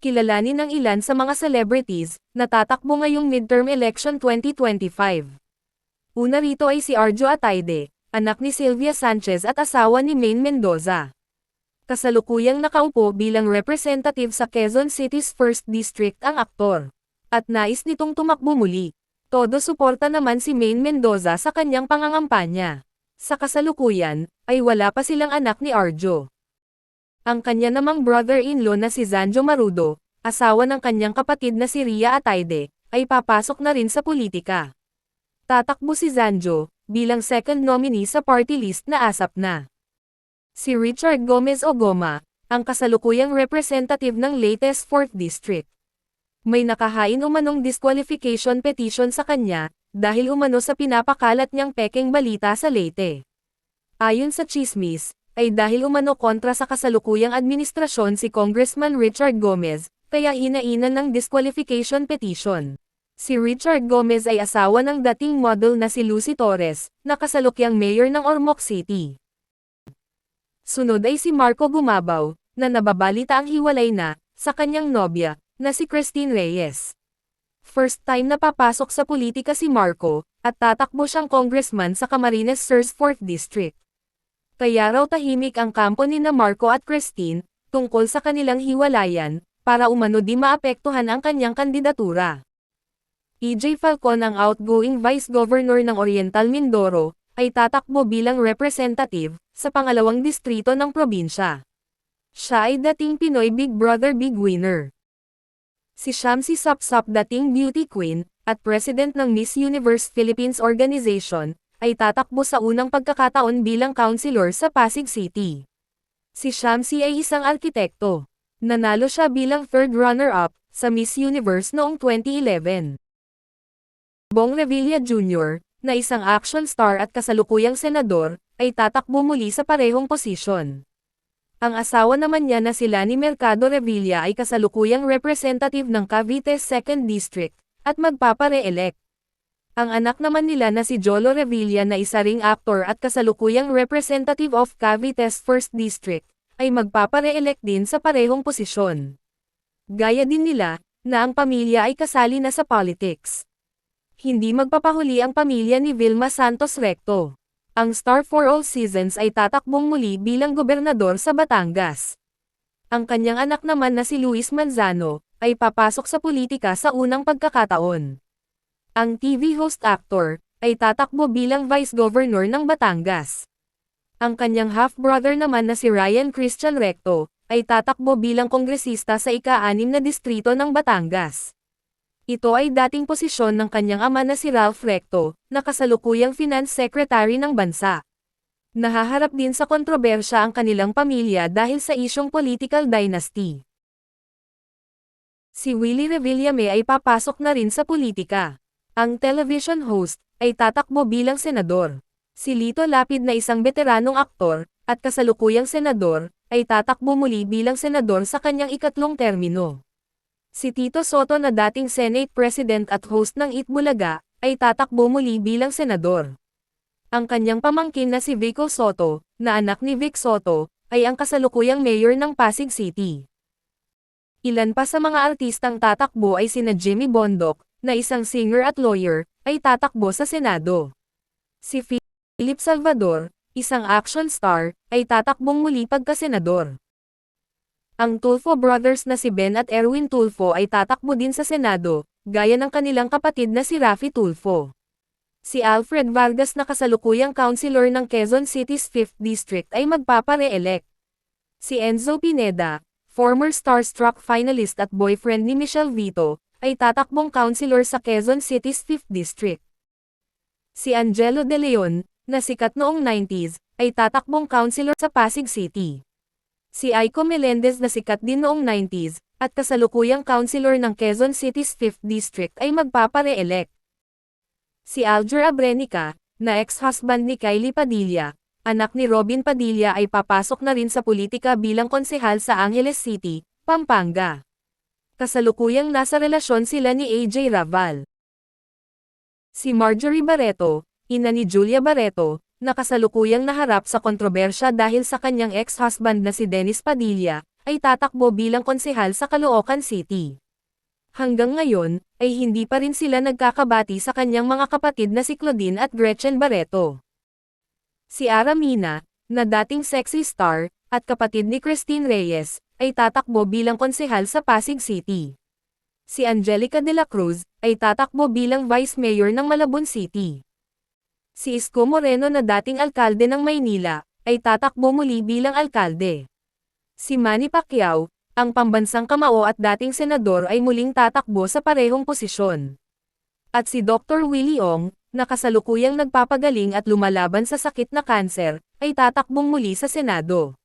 kilalanin ng ilan sa mga celebrities na tatakbo ngayong midterm election 2025. Una rito ay si Arjo Ataide, anak ni Sylvia Sanchez at asawa ni Maine Mendoza. Kasalukuyang nakaupo bilang representative sa Quezon City's 1st District ang aktor. At nais nitong tumakbo muli. Todo suporta naman si Maine Mendoza sa kanyang pangangampanya. Sa kasalukuyan, ay wala pa silang anak ni Arjo. Ang kanya namang brother-in-law na si Zanjo Marudo, asawa ng kanyang kapatid na si Ria Ataide, ay papasok na rin sa politika. Tatakbo si Zanjo, bilang second nominee sa party list na ASAP na. Si Richard Gomez Ogoma, ang kasalukuyang representative ng latest 4th District. May nakahain umanong disqualification petition sa kanya, dahil umano sa pinapakalat niyang pekeng balita sa Leyte. Ayon sa chismis, ay dahil umano kontra sa kasalukuyang administrasyon si Congressman Richard Gomez, kaya hinainan ng disqualification petition. Si Richard Gomez ay asawa ng dating model na si Lucy Torres, na kasalukyang mayor ng Ormoc City. Sunod ay si Marco Gumabaw, na nababalita ang hiwalay na, sa kanyang nobya, na si Christine Reyes. First time na papasok sa politika si Marco, at tatakbo siyang congressman sa Camarines Sur's 4th District. Kaya raw tahimik ang kampo ni na Marco at Christine, tungkol sa kanilang hiwalayan, para umano di maapektuhan ang kanyang kandidatura. EJ Falcon, ang outgoing Vice Governor ng Oriental Mindoro, ay tatakbo bilang representative, sa pangalawang distrito ng probinsya. Siya ay dating Pinoy Big Brother Big Winner. Si Shamsi Sapsap, dating beauty queen, at president ng Miss Universe Philippines Organization, ay tatakbo sa unang pagkakataon bilang councilor sa Pasig City. Si Shamsi ay isang arkitekto. Nanalo siya bilang third runner-up, sa Miss Universe noong 2011. Bong Revilla Jr., na isang action star at kasalukuyang senador, ay tatakbo muli sa parehong posisyon. Ang asawa naman niya na si Lani Mercado Revilla ay kasalukuyang representative ng Cavite's 2nd District, at magpapare-elect. Ang anak naman nila na si Jolo Revilla, na isa ring actor at kasalukuyang representative of Cavite's 1st District, ay magpapare-elect din sa parehong posisyon. Gaya din nila, na ang pamilya ay kasali na sa politics. Hindi magpapahuli ang pamilya ni Vilma Santos Recto. Ang star for all seasons ay tatakbong muli bilang gobernador sa Batangas. Ang kanyang anak naman na si Luis Manzano, ay papasok sa politika sa unang pagkakataon. Ang TV host actor, ay tatakbo bilang Vice Governor ng Batangas. Ang kanyang half-brother naman na si Ryan Christian Recto, ay tatakbo bilang kongresista sa ika-6 na distrito ng Batangas. Ito ay dating posisyon ng kanyang ama na si Ralph Recto, na kasalukuyang Finance Secretary ng bansa. Nahaharap din sa kontrobersya ang kanilang pamilya dahil sa isyong political dynasty. Si Willie Revillame ay papasok na rin sa politika. Ang television host, ay tatakbo bilang senador. Si Lito Lapid, na isang veteranong aktor, at kasalukuyang senador, ay tatakbo muli bilang senador sa kanyang ikatlong termino. Si Tito Soto, na dating Senate President at host ng Eat Bulaga, ay tatakbo muli bilang senador. Ang kanyang pamangkin na si Vico Soto, na anak ni Vic Soto, ay ang kasalukuyang mayor ng Pasig City. Ilan pa sa mga artistang tatakbo ay sina Jimmy Bondoc, na isang singer at lawyer, ay tatakbo sa Senado. Si Philip Salvador, isang action star, ay tatakbong muli pagka-senador. Ang Tulfo brothers na si Ben at Erwin Tulfo ay tatakbo din sa Senado, gaya ng kanilang kapatid na si Raffy Tulfo. Si Alfred Vargas, na kasalukuyang councilor ng Quezon City's 5th District, ay magpapare-elect. Si Enzo Pineda, former starstruck finalist at boyfriend ni Michelle Vito, ay tatakbong councilor sa Quezon City's 5th District. Si Angelo De Leon, na sikat noong 90s, ay tatakbong councilor sa Pasig City. Si Aiko Melendez, na sikat din noong 90s, at kasalukuyang councilor ng Quezon City's 5th District, ay magpapare-elect. Si Alger Abrenica, na ex-husband ni Kylie Padilla, anak ni Robin Padilla, ay papasok na rin sa politika bilang konsehal sa Angeles City, Pampanga. Kasalukuyang nasa relasyon sila ni AJ Raval. Si Marjorie Barreto, ina ni Julia Barreto, na kasalukuyang naharap sa kontrobersya dahil sa kanyang ex-husband na si Dennis Padilla, ay tatakbo bilang konsehal sa Caloocan City. Hanggang ngayon, ay hindi pa rin sila nagkakabati sa kanyang mga kapatid na si Claudine at Gretchen Barreto. Si Aramina, na dating sexy star, at kapatid ni Christine Reyes, ay tatakbo bilang konsehal sa Pasig City. Si Angelica de la Cruz, ay tatakbo bilang Vice Mayor ng Malabon City. Si Isko Moreno na dating alkalde ng Maynila, ay tatakbo muli bilang alkalde. Si Manny Pacquiao, ang pambansang kamao at dating senador ay muling tatakbo sa parehong posisyon. At si Dr. Willie Ong, na kasalukuyang nagpapagaling at lumalaban sa sakit na kanser, ay tatakbong muli sa Senado.